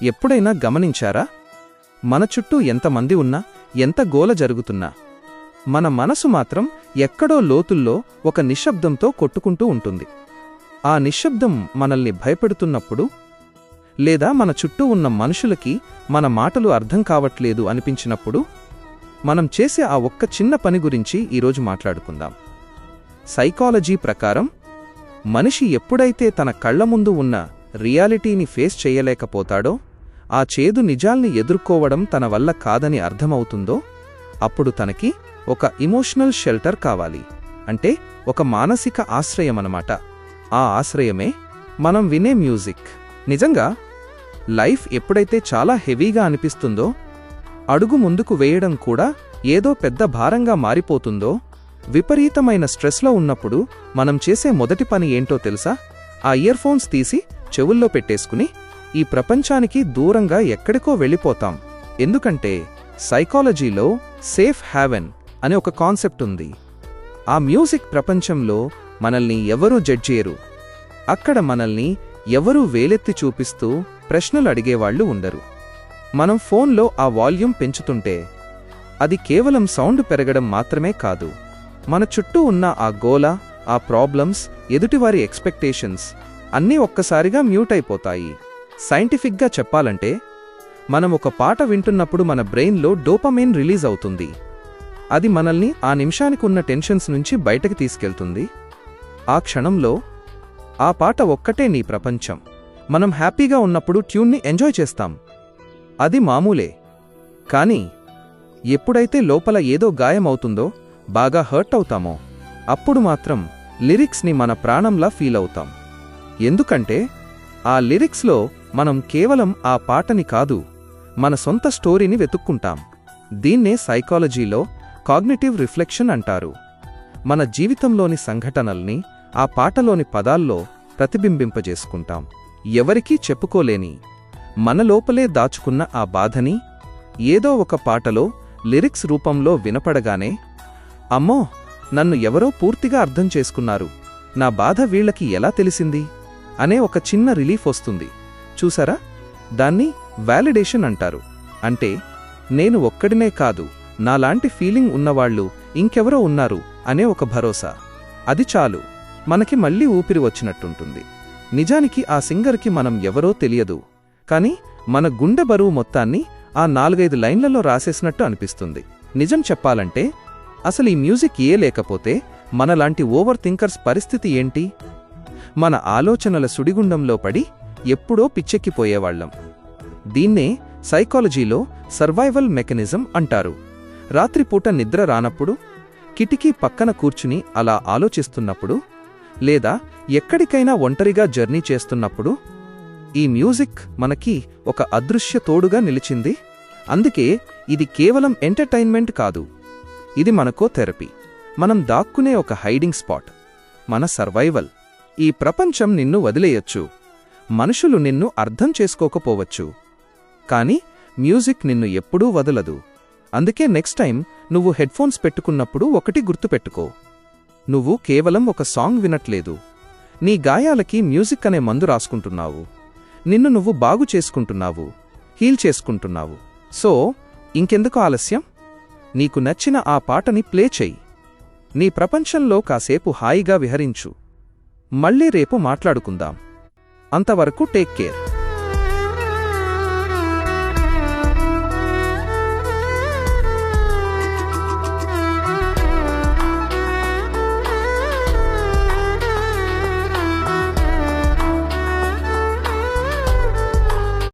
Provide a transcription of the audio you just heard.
ఎప్పుడైనా గమనించారా? మన చుట్టూ ఎంతమంది ఉన్నా, ఎంత గోల జరుగుతున్నా, మన మనసు మాత్రం ఎక్కడో లోతుల్లో ఒక నిశ్శబ్దంతో కొట్టుకుంటూ ఉంటుంది. ఆ నిశ్శబ్దం మనల్ని భయపెడుతున్నప్పుడు, లేదా మన చుట్టూ ఉన్న మనుషులకి మన మాటలు అర్థం కావట్లేదు అనిపించినప్పుడు, మనం చేసే ఆ ఒక్క చిన్న పని గురించి ఈరోజు మాట్లాడుకుందాం. సైకాలజీ ప్రకారం మనిషి ఎప్పుడైతే తన కళ్ల ముందు ఉన్న రియాలిటీని ఫేస్ చేయలేకపోతాడో, ఆ చేదు నిజాల్ని ఎదుర్కోవడం తన వల్ల కాదని అర్థమవుతుందో, అప్పుడు తనకి ఒక ఎమోషనల్ షెల్టర్ కావాలి. అంటే ఒక మానసిక ఆశ్రయమన్నమాట. ఆ ఆశ్రయమే మనం వినే మ్యూజిక్. నిజంగా లైఫ్ ఎప్పుడైతే చాలా హెవీగా అనిపిస్తుందో, అడుగు ముందుకు వేయడం కూడా ఏదో పెద్ద భారంగా మారిపోతుందో, విపరీతమైన స్ట్రెస్లో ఉన్నప్పుడు మనం చేసే మొదటి పని ఏంటో తెలుసా? ఆ ఇయర్ఫోన్స్ తీసి చెవుల్లో పెట్టేసుకుని ఈ ప్రపంచానికి దూరంగా ఎక్కడికో వెళ్ళిపోతాం. ఎందుకంటే సైకాలజీలో సేఫ్ హ్యావెన్ అనే ఒక కాన్సెప్ట్ ఉంది. ఆ మ్యూజిక్ ప్రపంచంలో మనల్ని ఎవరూ జడ్జ్ చేయరు. అక్కడ మనల్ని ఎవరూ వేలెత్తి చూపిస్తూ ప్రశ్నలు అడిగేవాళ్లు ఉండరు. మనం ఫోన్లో ఆ వాల్యూమ్ పెంచుతుంటే అది కేవలం సౌండ్ పెరగడం మాత్రమే కాదు, మన చుట్టూ ఉన్న ఆ గోల, ఆ ప్రాబ్లమ్స్, ఎదుటివారి ఎక్స్పెక్టేషన్స్ అన్నీ ఒక్కసారిగా మ్యూట్ అయిపోతాయి. సైంటిఫిక్గా చెప్పాలంటే, మనం ఒక పాట వింటున్నప్పుడు మన బ్రెయిన్లో డోపమైన్ రిలీజ్ అవుతుంది. అది మనల్ని ఆ నిమిషానికి ఉన్న టెన్షన్స్ నుంచి బయటకి తీసుకెళ్తుంది. ఆ క్షణంలో ఆ పాట ఒక్కటే నీ ప్రపంచం. మనం హ్యాపీగా ఉన్నప్పుడు ట్యూన్ని ఎంజాయ్ చేస్తాం, అది మామూలే. కానీ ఎప్పుడైతే లోపల ఏదో గాయమవుతుందో, బాగా హర్ట్ అవుతామో, అప్పుడు మాత్రం లిరిక్స్ని మన ప్రాణంలా ఫీల్ అవుతాం. ఎందుకంటే ఆ లిరిక్స్లో మనం కేవలం ఆ పాటని కాదు, మన సొంత స్టోరీని వెతుక్కుంటాం. దీన్నే సైకాలజీలో కాగ్నిటివ్ రిఫ్లెక్షన్ అంటారు. మన జీవితంలోని సంఘటనల్ని ఆ పాటలోని పదాల్లో ప్రతిబింబింపజేసుకుంటాం. ఎవరికీ చెప్పుకోలేని, మన లోపలే దాచుకున్న ఆ బాధని ఏదో ఒక పాటలో లిరిక్స్ రూపంలో వినపడగానే, అమ్మో, నన్ను ఎవరో పూర్తిగా అర్థం చేసుకున్నారు, నా బాధ వీళ్లకి ఎలా తెలిసింది అనే ఒక చిన్న రిలీఫ్ వస్తుంది. చూసారా? దాన్ని వాలిడేషన్ అంటారు. అంటే నేను ఒక్కడినే కాదు, నాలాంటి ఫీలింగ్ ఉన్నవాళ్లు ఇంకెవరో ఉన్నారు అనే ఒక భరోసా. అది చాలు, మనకి మళ్లీ ఊపిరి వచ్చినట్టుంటుంది. నిజానికి ఆ సింగర్కి మనం ఎవరో తెలియదు, కాని మన గుండె బరువు మొత్తాన్ని ఆ 4-5 లైన్లలో రాసేసినట్టు అనిపిస్తుంది. నిజం చెప్పాలంటే, అసలు ఈ మ్యూజిక్ లేకపోతే మనలాంటి ఓవర్ థింకర్స్ పరిస్థితి ఏంటి? మన ఆలోచనల సుడిగుండంలో పడి ఎప్పుడో పిచ్చెక్కిపోయేవాళ్లం. దీన్నే సైకాలజీలో సర్వైవల్ మెకానిజం అంటారు. రాత్రిపూట నిద్ర రానప్పుడు, కిటికీ పక్కన కూర్చుని అలా ఆలోచిస్తున్నప్పుడు, లేదా ఎక్కడికైనా ఒంటరిగా జర్నీ చేస్తున్నప్పుడు ఈ మ్యూజిక్ మనకి ఒక అదృశ్య తోడుగా నిలిచింది. అందుకే ఇది కేవలం ఎంటర్టైన్మెంట్ కాదు, ఇది మనకో థెరపీ. మనం దాక్కునే ఒక హైడింగ్ స్పాట్, మన సర్వైవల్. ఈ ప్రపంచం నిన్ను వదిలేయొచ్చు, మనుషులు నిన్ను అర్థం చేసుకోకపోవచ్చు, కానీ మ్యూజిక్ నిన్ను ఎప్పుడూ వదలదు. అందుకే నెక్స్ట్ టైం నువ్వు హెడ్ఫోన్స్ పెట్టుకున్నప్పుడు ఒకటి గుర్తుపెట్టుకో, నువ్వు కేవలం ఒక సాంగ్ వినట్లేదు, నీ గాయాలకి మ్యూజిక్ అనే మందు రాసుకుంటున్నావు. నిన్ను నువ్వు బాగు చేసుకుంటున్నావు, హీల్ చేసుకుంటున్నావు. సో ఇంకెందుకు ఆలస్యం? నీకు నచ్చిన ఆ పాటని ప్లే చెయ్యి, నీ ప్రపంచంలో కాసేపు హాయిగా విహరించు. మళ్ళీ రేపు మాట్లాడుకుందాం. అంతవరకు టేక్ కేర్.